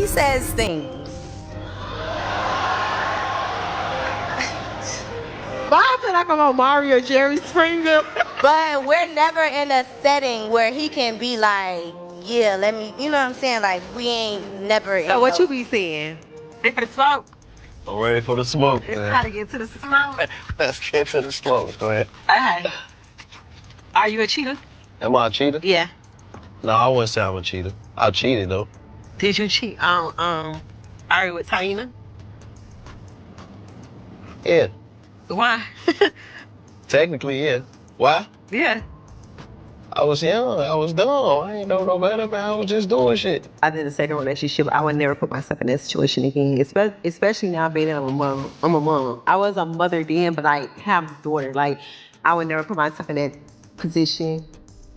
says things. Why I feel like I'm on Mario Jerry Springer? But we're never in a setting where he can be like, yeah, let me, you know what I'm saying? Like, we ain't never. So what you be saying? Ready for the smoke? I'm ready for the smoke, It's man. time to get to the smoke. Let's get to the smoke, go ahead. Okay. Are you a cheater? Am I a cheater? Yeah. No, I wouldn't say I'm a cheater. I cheated, though. Did you cheat on Ari with Taina? Yeah, Why? technically, yeah. Why? Yeah. I was young. I was dumb. I ain't know no better, man. I was just doing shit. I did a second relationship. I would never put myself in that situation again. Especially now being a mom. I'm a mom. I was a mother then, but I have a daughter. Like, I would never put myself in that position.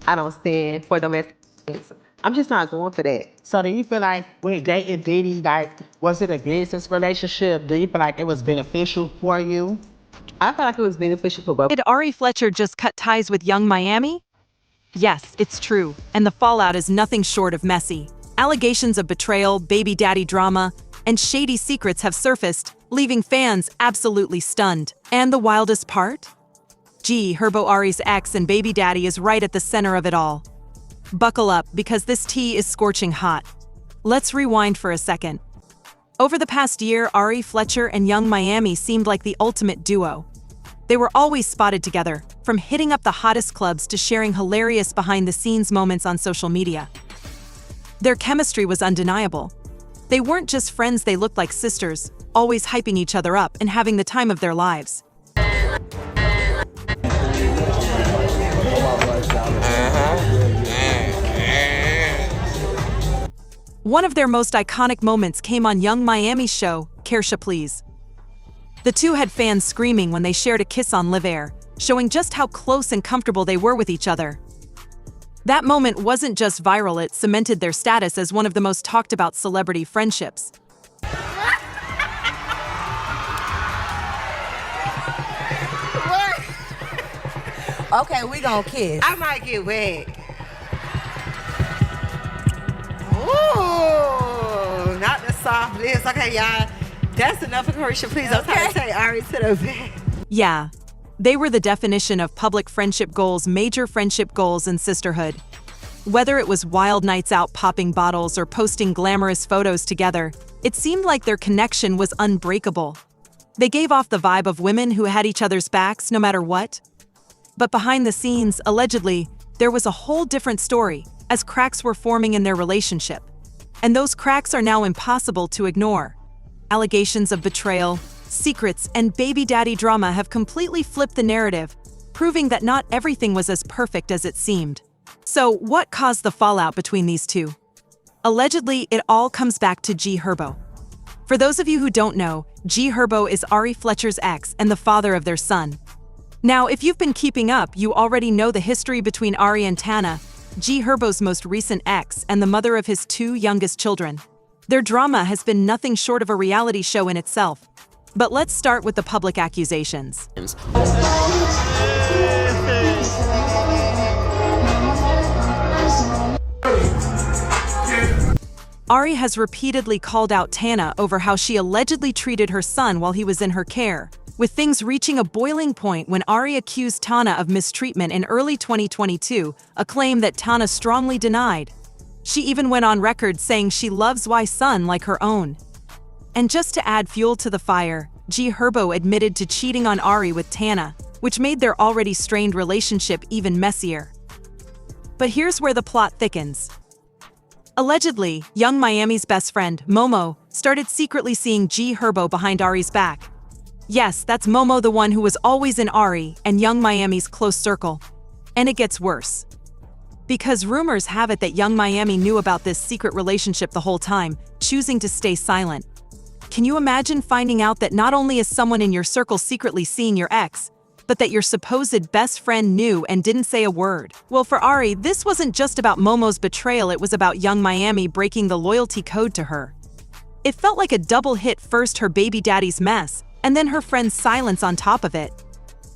I don't stand for domestic violence. I'm just not going for that. So do you feel like when dating Diddy, like, was it a business relationship? Do you feel like it was beneficial for you? I felt like it was beneficial for both. Did Ari Fletcher just cut ties with Yung Miami? Yes, it's true, and the fallout is nothing short of messy. Allegations of betrayal, baby daddy drama, and shady secrets have surfaced, leaving fans absolutely stunned. And the wildest part? G Herbo, Ari's ex and baby daddy, is right at the center of it all. Buckle up, because this tea is scorching hot. Let's rewind for a second. Over the past year, Ari Fletcher and Yung Miami seemed like the ultimate duo. They were always spotted together, from hitting up the hottest clubs to sharing hilarious behind-the-scenes moments on social media. Their chemistry was undeniable. They weren't just friends, they looked like sisters, always hyping each other up and having the time of their lives. One of their most iconic moments came on Yung Miami's show, Caresha Please. The two had fans screaming when they shared a kiss on live air, showing just how close and comfortable they were with each other. That moment wasn't just viral, it cemented their status as one of the most talked about celebrity friendships. Okay, we gonna kiss. I might get wet. Ooh, not the soft lips. Okay, y'all. That's enough for Caresha Please. I'm trying to take Ari to the bed. Yeah, they were the definition of public friendship goals, major friendship goals, and sisterhood. Whether it was wild nights out popping bottles or posting glamorous photos together, it seemed like their connection was unbreakable. They gave off the vibe of women who had each other's backs no matter what. But behind the scenes, allegedly, there was a whole different story, as cracks were forming in their relationship. And those cracks are now impossible to ignore. Allegations of betrayal, secrets, and baby daddy drama have completely flipped the narrative, proving that not everything was as perfect as it seemed. So, what caused the fallout between these two? Allegedly, it all comes back to G Herbo. For those of you who don't know, G Herbo is Ari Fletcher's ex and the father of their son. Now, if you've been keeping up, you already know the history between Ari and Taina, G Herbo's most recent ex and the mother of his two youngest children. Their drama has been nothing short of a reality show in itself. But let's start with the public accusations. Ari has repeatedly called out Taina over how she allegedly treated her son while he was in her care, with things reaching a boiling point when Ari accused Taina of mistreatment in early 2022, a claim that Taina strongly denied. She even went on record saying she loves Y's son like her own. And just to add fuel to the fire, G Herbo admitted to cheating on Ari with Taina, which made their already strained relationship even messier. But here's where the plot thickens. Allegedly, Yung Miami's best friend, Momo, started secretly seeing G Herbo behind Ari's back. Yes, that's Momo, the one who was always in Ari and Yung Miami's close circle. And it gets worse. Because rumors have it that Yung Miami knew about this secret relationship the whole time, choosing to stay silent. Can you imagine finding out that not only is someone in your circle secretly seeing your ex, but that your supposed best friend knew and didn't say a word? Well, for Ari, this wasn't just about Momo's betrayal, it was about Yung Miami breaking the loyalty code to her. It felt like a double hit, first her baby daddy's mess, and then her friend's silence on top of it.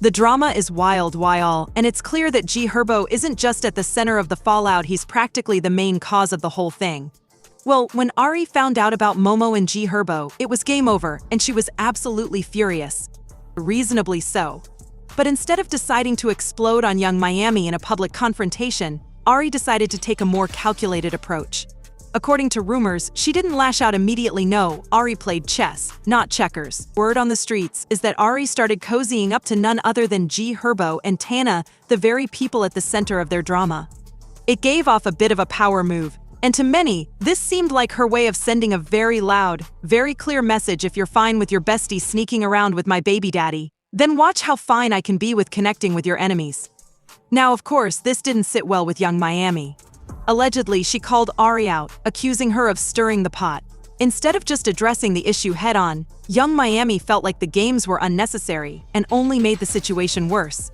The drama is wild, and it's clear that G Herbo isn't just at the center of the fallout, he's practically the main cause of the whole thing. Well, when Ari found out about Momo and G Herbo, it was game over, and she was absolutely furious. Reasonably so. But instead of deciding to explode on Yung Miami in a public confrontation, Ari decided to take a more calculated approach. According to rumors, she didn't lash out immediately. No, Ari played chess, not checkers. Word on the streets is that Ari started cozying up to none other than G Herbo and Taina, the very people at the center of their drama. It gave off a bit of a power move, and to many, this seemed like her way of sending a very loud, very clear message: if you're fine with your bestie sneaking around with my baby daddy, then watch how fine I can be with connecting with your enemies. Now, of course, this didn't sit well with Yung Miami. Allegedly, she called Ari out, accusing her of stirring the pot. Instead of just addressing the issue head-on, Yung Miami felt like the games were unnecessary and only made the situation worse.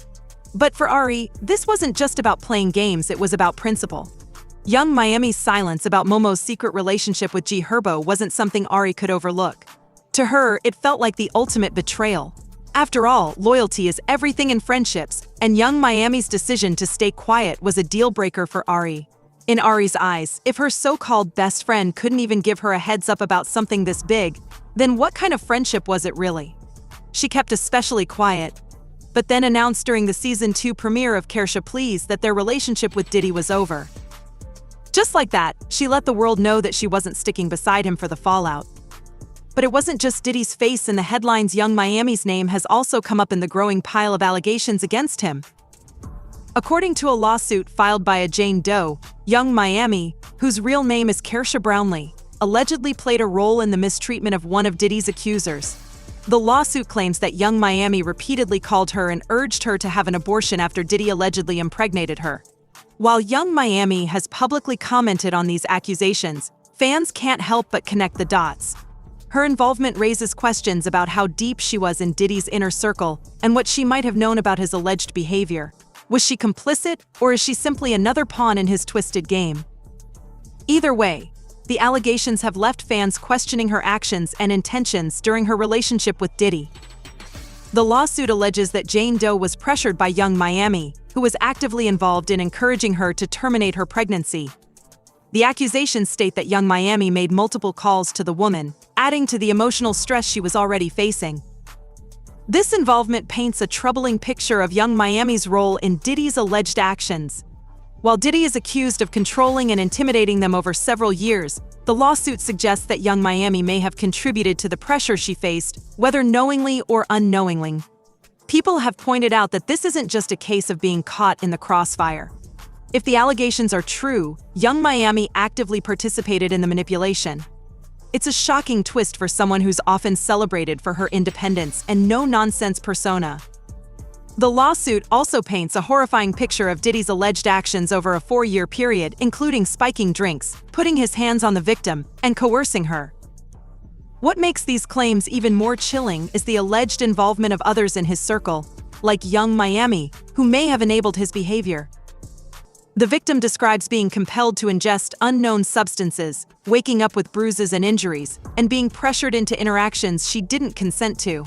But for Ari, this wasn't just about playing games, it was about principle. Yung Miami's silence about Momo's secret relationship with G Herbo wasn't something Ari could overlook. To her, it felt like the ultimate betrayal. After all, loyalty is everything in friendships, and Yung Miami's decision to stay quiet was a deal-breaker for Ari. In Ari's eyes, if her so-called best friend couldn't even give her a heads up about something this big, then what kind of friendship was it really? She kept especially quiet, but then announced during the Season 2 premiere of Caresha Please that their relationship with Diddy was over. Just like that, she let the world know that she wasn't sticking beside him for the fallout. But it wasn't just Diddy's face in the headlines. Yung Miami's name has also come up in the growing pile of allegations against him. According to a lawsuit filed by a Jane Doe, Yung Miami, whose real name is Caresha Brownlee, allegedly played a role in the mistreatment of one of Diddy's accusers. The lawsuit claims that Yung Miami repeatedly called her and urged her to have an abortion after Diddy allegedly impregnated her. While Yung Miami has publicly commented on these accusations, fans can't help but connect the dots. Her involvement raises questions about how deep she was in Diddy's inner circle and what she might have known about his alleged behavior. Was she complicit, or is she simply another pawn in his twisted game? Either way, the allegations have left fans questioning her actions and intentions during her relationship with Diddy. The lawsuit alleges that Jane Doe was pressured by Yung Miami, who was actively involved in encouraging her to terminate her pregnancy. The accusations state that Yung Miami made multiple calls to the woman, adding to the emotional stress she was already facing. This involvement paints a troubling picture of Yung Miami's role in Diddy's alleged actions. While Diddy is accused of controlling and intimidating them over several years, the lawsuit suggests that Yung Miami may have contributed to the pressure she faced, whether knowingly or unknowingly. People have pointed out that this isn't just a case of being caught in the crossfire. If the allegations are true, Yung Miami actively participated in the manipulation. It's a shocking twist for someone who's often celebrated for her independence and no-nonsense persona. The lawsuit also paints a horrifying picture of Diddy's alleged actions over a 4-year period, including spiking drinks, putting his hands on the victim, and coercing her. What makes these claims even more chilling is the alleged involvement of others in his circle, like Yung Miami, who may have enabled his behavior. The victim describes being compelled to ingest unknown substances, waking up with bruises and injuries, and being pressured into interactions she didn't consent to.